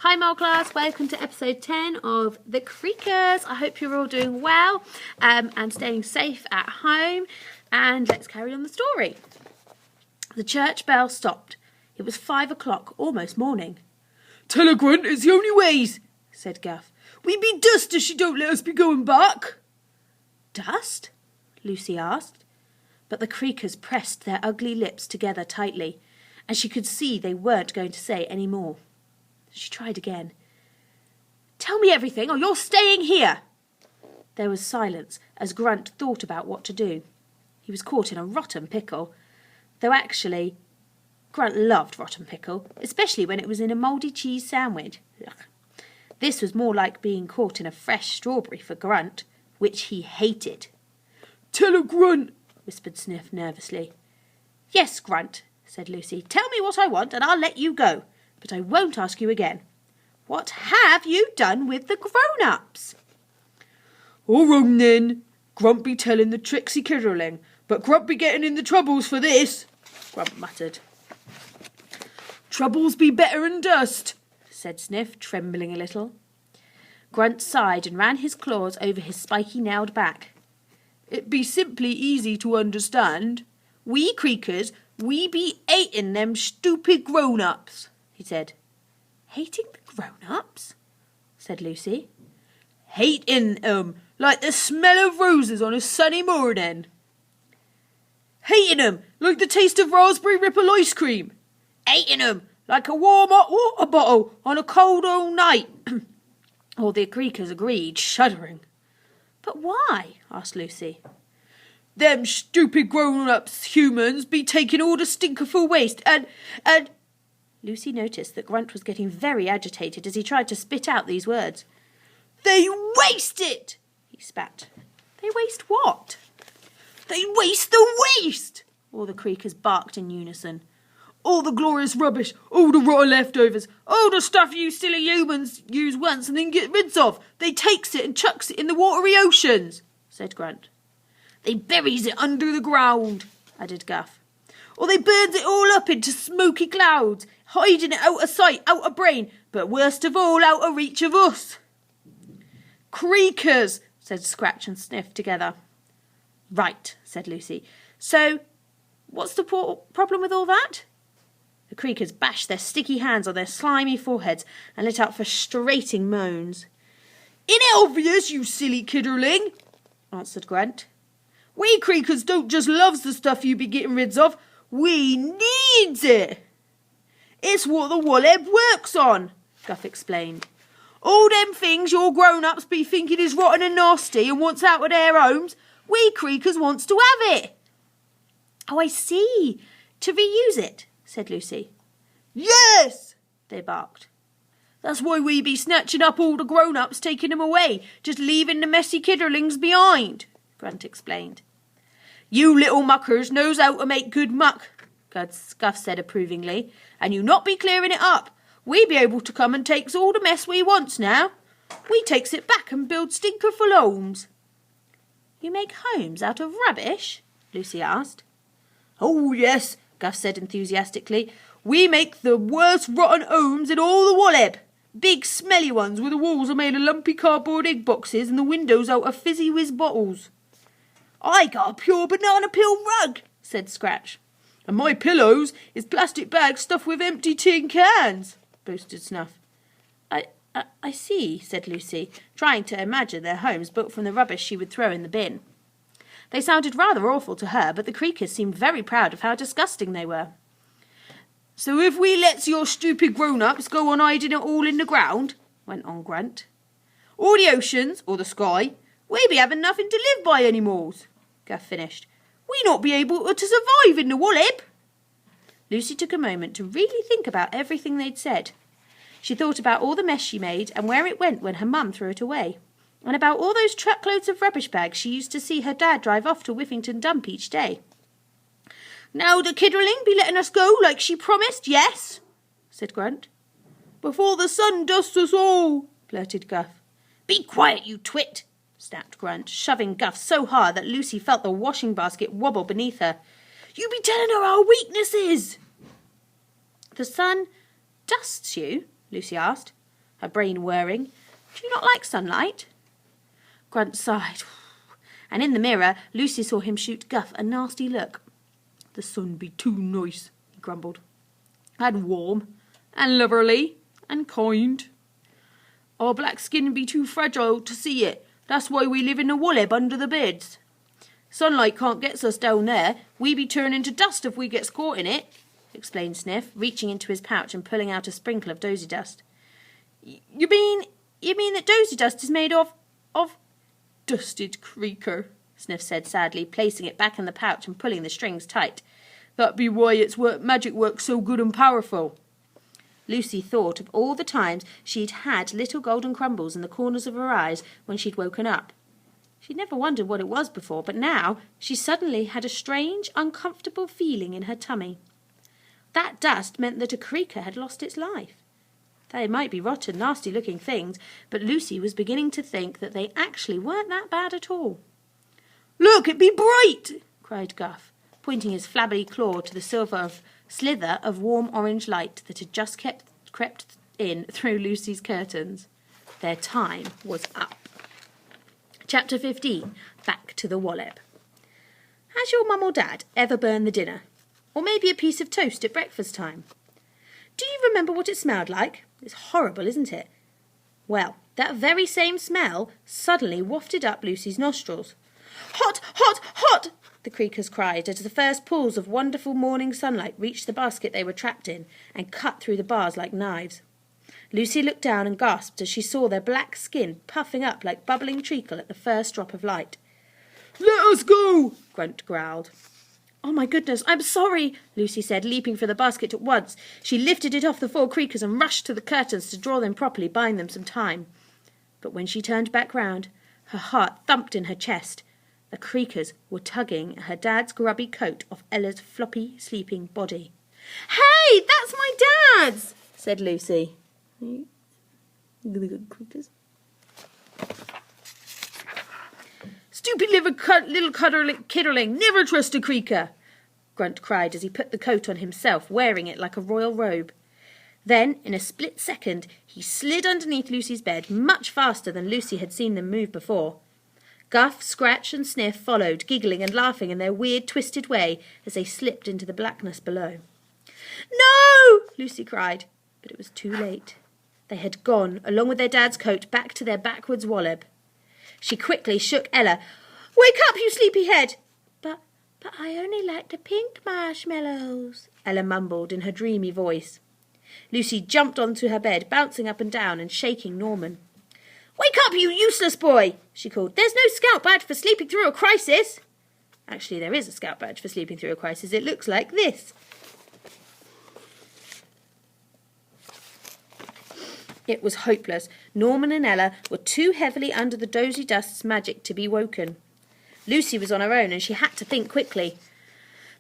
Hi Mole Class, welcome to episode 10 of The Creakers. I hope you're all doing well and staying safe at home. And let's carry on the story. The church bell stopped. It was 5 o'clock, almost morning. "Tell her, Grunt, it's the only ways," said Guff. "We be dust if she don't let us be going back." Dust? Lucy asked. But the Creakers pressed their ugly lips together tightly, and she could see they weren't going to say any more. She tried again. "Tell me everything, or you're staying here." There was silence as Grunt thought about what to do. He was caught in a rotten pickle, though actually Grunt loved rotten pickle, especially when it was in a mouldy cheese sandwich. Ugh. This was more like being caught in a fresh strawberry for Grunt, which he hated. "Tell her, Grunt," whispered Sniff nervously. "Yes, Grunt," said Lucy. "Tell me what I want and I'll let you go. But I won't ask you again. What have you done with the grown-ups?" "All wrong then. Grunt be telling the tricksy kidderling, but Grunt be getting in the troubles for this," Grunt muttered. "Troubles be better'n dust," said Sniff, trembling a little. Grunt sighed and ran his claws over his spiky nailed back. "It be simply easy to understand. We Creakers, we be hating them stupid grown-ups," he said. "Hating the grown-ups?" said Lucy. "Hating 'em like the smell of roses on a sunny morning. Hating 'em like the taste of raspberry ripple ice cream. Hating 'em like a warm hot water bottle on a cold old night." All the Creakers agreed, shuddering. "But why?" asked Lucy. "Them stupid grown-ups humans be taking all the stinkerful waste and Lucy noticed that Grunt was getting very agitated as he tried to spit out these words. "They waste it!" he spat. "They waste what?" "They waste the waste!" All the Creakers barked in unison. "All the glorious rubbish, all the rotten leftovers, all the stuff you silly humans use once and then get rid of. They takes it and chucks it in the watery oceans," said Grunt. "They buries it under the ground," added Guff. "Or they burns it all up into smoky clouds, hiding it out of sight, out of brain, but worst of all, out of reach of us." "Creakers," said Scratch and Sniff together. "Right," said Lucy. "So, what's the problem with all that?" The Creakers bashed their sticky hands on their slimy foreheads and let out frustrating moans. "Ain't it obvious, you silly kidderling?" answered Grunt. "We Creakers don't just loves the stuff you be getting rid of, we needs it. It's what the Wolleb works on," Guff explained. "All them things your grown-ups be thinking is rotten and nasty and wants out of their homes, we Creakers wants to have it." "Oh, I see. To reuse it," said Lucy. "Yes," they barked. "That's why we be snatching up all the grown-ups, taking them away, just leaving the messy kidderlings behind," Grunt explained. "You little muckers knows how to make good muck," Guff said approvingly, "and you not be clearing it up. We be able to come and takes all the mess we wants now. We takes it back and build stinkerful homes." "You make homes out of rubbish?" Lucy asked. "Oh yes," Guff said enthusiastically. "We make the worst rotten homes in all the Wolleb. Big smelly ones where the walls are made of lumpy cardboard egg boxes and the windows out of fizzy whiz bottles." "I got a pure banana peel rug," said Scratch. "And my pillows is plastic bags stuffed with empty tin cans," boasted Snuff. I see," said Lucy, trying to imagine their homes built from the rubbish she would throw in the bin. They sounded rather awful to her, but the Creakers seemed very proud of how disgusting they were. "So if we lets your stupid grown-ups go on hiding it all in the ground," went on Grunt, "or the oceans, or the sky, we be having nothing to live by anymore," Guff finished. "We not be able to survive in the Wolleb." Lucy took a moment to really think about everything they'd said. She thought about all the mess she made and where it went when her mum threw it away, and about all those truckloads of rubbish bags she used to see her dad drive off to Whiffington Dump each day. "Now the kidderling be letting us go like she promised, yes?" said Grunt. "Before the sun dusts us all," blurted Guff. "Be quiet, you twit," snapped Grunt, shoving Guff so hard that Lucy felt the washing basket wobble beneath her. "You be telling her our weaknesses." "The sun dusts you?" Lucy asked. her brain whirring. Do you not like sunlight? Grunt sighed, and in the mirror Lucy saw him shoot Guff a nasty look. The sun be too nice, he grumbled, and warm, and loverly, and kind. Our black skin be too fragile to see it. That's why we live in a wooleb under the beds. Sunlight can't get us down there. We be turning to dust if we gets caught in it, explained Sniff, reaching into his pouch and pulling out a sprinkle of dozy dust. You mean that dozy dust is made of dusted creaker, Sniff said sadly, placing it back in the pouch and pulling the strings tight. That be why its magic works so good and powerful. Lucy thought of all the times she'd had little golden crumbles in the corners of her eyes when she'd woken up. She'd never wondered what it was before, but now she suddenly had a strange, uncomfortable feeling in her tummy. That dust meant that a creaker had lost its life. They might be rotten, nasty-looking things, but Lucy was beginning to think that they actually weren't that bad at all. "Look, it be bright!" cried Guff, pointing his flabby claw to the slither of warm orange light that had just crept in through Lucy's curtains. Their time was up. Chapter 15. Back to the Wolleb. Has your mum or dad ever burned the dinner? Or maybe a piece of toast at breakfast time? Do you remember what it smelled like? It's horrible, isn't it? Well, that very same smell suddenly wafted up Lucy's nostrils. "Hot, hot, hot!" the creakers cried as the first pools of wonderful morning sunlight reached the basket they were trapped in and cut through the bars like knives. Lucy looked down and gasped as she saw their black skin puffing up like bubbling treacle at the first drop of light. "Let us go!" Grunt growled. "Oh, my goodness, I'm sorry," Lucy said, leaping for the basket at once. She lifted it off the four creakers and rushed to the curtains to draw them properly, buying them some time. But when she turned back round, her heart thumped in her chest. The creakers were tugging her dad's grubby coat off Ella's floppy, sleeping body. "Hey, that's my dad's!" said Lucy. Creakers. "Stupid little kidderling, never trust a creaker!" Grunt cried as he put the coat on himself, wearing it like a royal robe. Then, in a split second, he slid underneath Lucy's bed much faster than Lucy had seen them move before. Guff, Scratch and Sniff followed, giggling and laughing in their weird, twisted way as they slipped into the blackness below. "No!" Lucy cried, but it was too late. They had gone, along with their dad's coat, back to their backwoods Wolleb. She quickly shook Ella. "Wake up, you sleepyhead!" But I only like the pink marshmallows," Ella mumbled in her dreamy voice. Lucy jumped onto her bed, bouncing up and down and shaking Norman. "Wake up, you useless boy!" she called. "There's no scout badge for sleeping through a crisis." Actually, there is a scout badge for sleeping through a crisis. It looks like this. It was hopeless. Norman and Ella were too heavily under the dozy dust's magic to be woken. Lucy was on her own and she had to think quickly.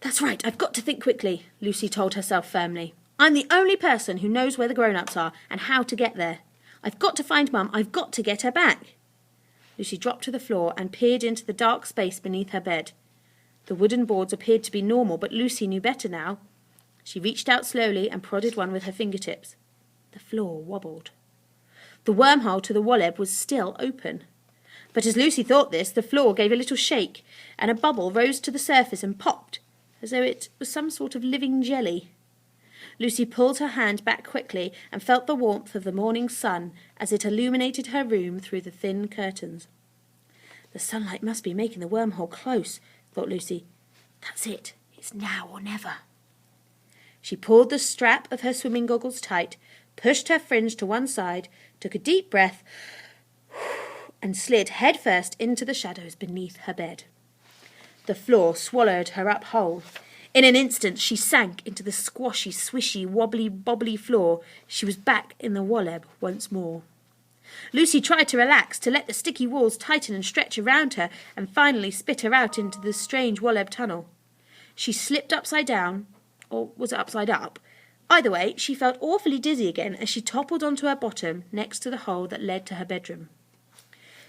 "That's right, I've got to think quickly," Lucy told herself firmly. "I'm the only person who knows where the grown-ups are and how to get there. I've got to find Mum. I've got to get her back." Lucy dropped to the floor and peered into the dark space beneath her bed. The wooden boards appeared to be normal, but Lucy knew better now. She reached out slowly and prodded one with her fingertips. The floor wobbled. The wormhole to the Wolleb was still open. But as Lucy thought this, the floor gave a little shake, and a bubble rose to the surface and popped, as though it was some sort of living jelly. Lucy pulled her hand back quickly and felt the warmth of the morning sun as it illuminated her room through the thin curtains. The sunlight must be making the wormhole close, thought Lucy. That's it. It's now or never. She pulled the strap of her swimming goggles tight, pushed her fringe to one side, took a deep breath, and slid headfirst into the shadows beneath her bed. The floor swallowed her up whole. In an instant she sank into the squashy, swishy, wobbly, bobbly floor. She was back in the Wolleb once more. Lucy tried to relax, to let the sticky walls tighten and stretch around her, and finally spit her out into the strange Wolleb tunnel. She slipped upside down, or was it upside up? Either way, she felt awfully dizzy again as she toppled onto her bottom next to the hole that led to her bedroom.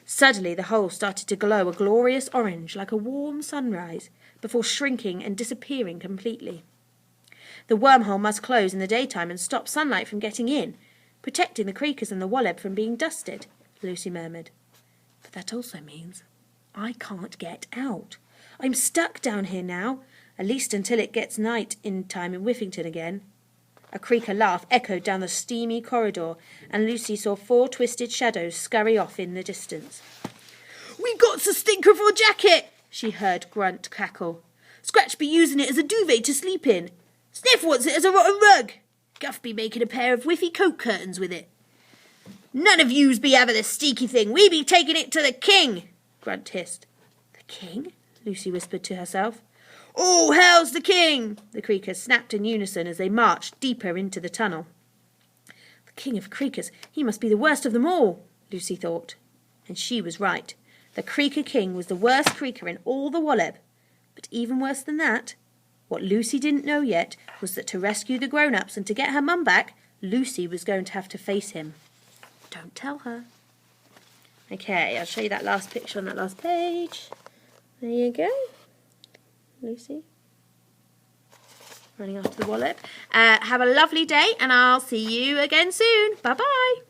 Suddenly the hole started to glow a glorious orange like a warm sunrise, before shrinking and disappearing completely. The wormhole must close in the daytime and stop sunlight from getting in, protecting the Creakers and the Wallop from being dusted, Lucy murmured. But that also means I can't get out. I'm stuck down here now, at least until it gets night in time in Whiffington again. A Creaker laugh echoed down the steamy corridor, and Lucy saw 4 twisted shadows scurry off in the distance. "We got the stinker for a jacket!" she heard Grunt cackle. "Scratch be using it as a duvet to sleep in. Sniff wants it as a rotten rug. Guff be making a pair of whiffy coat curtains with it. None of yous be having this steaky thing. We be taking it to the king," Grunt hissed. "The king?" Lucy whispered to herself. "Oh, hell's the king!" the Creakers snapped in unison as they marched deeper into the tunnel. The king of Creakers, he must be the worst of them all, Lucy thought. And she was right. The Creaker king was the worst Creaker in all the Wallop. But even worse than that, what Lucy didn't know yet was that to rescue the grown-ups and to get her mum back, Lucy was going to have to face him. Don't tell her. Okay, I'll show you that last picture on that last page. There you go. Lucy. Running after the Wallop. Have a lovely day, and I'll see you again soon. Bye-bye.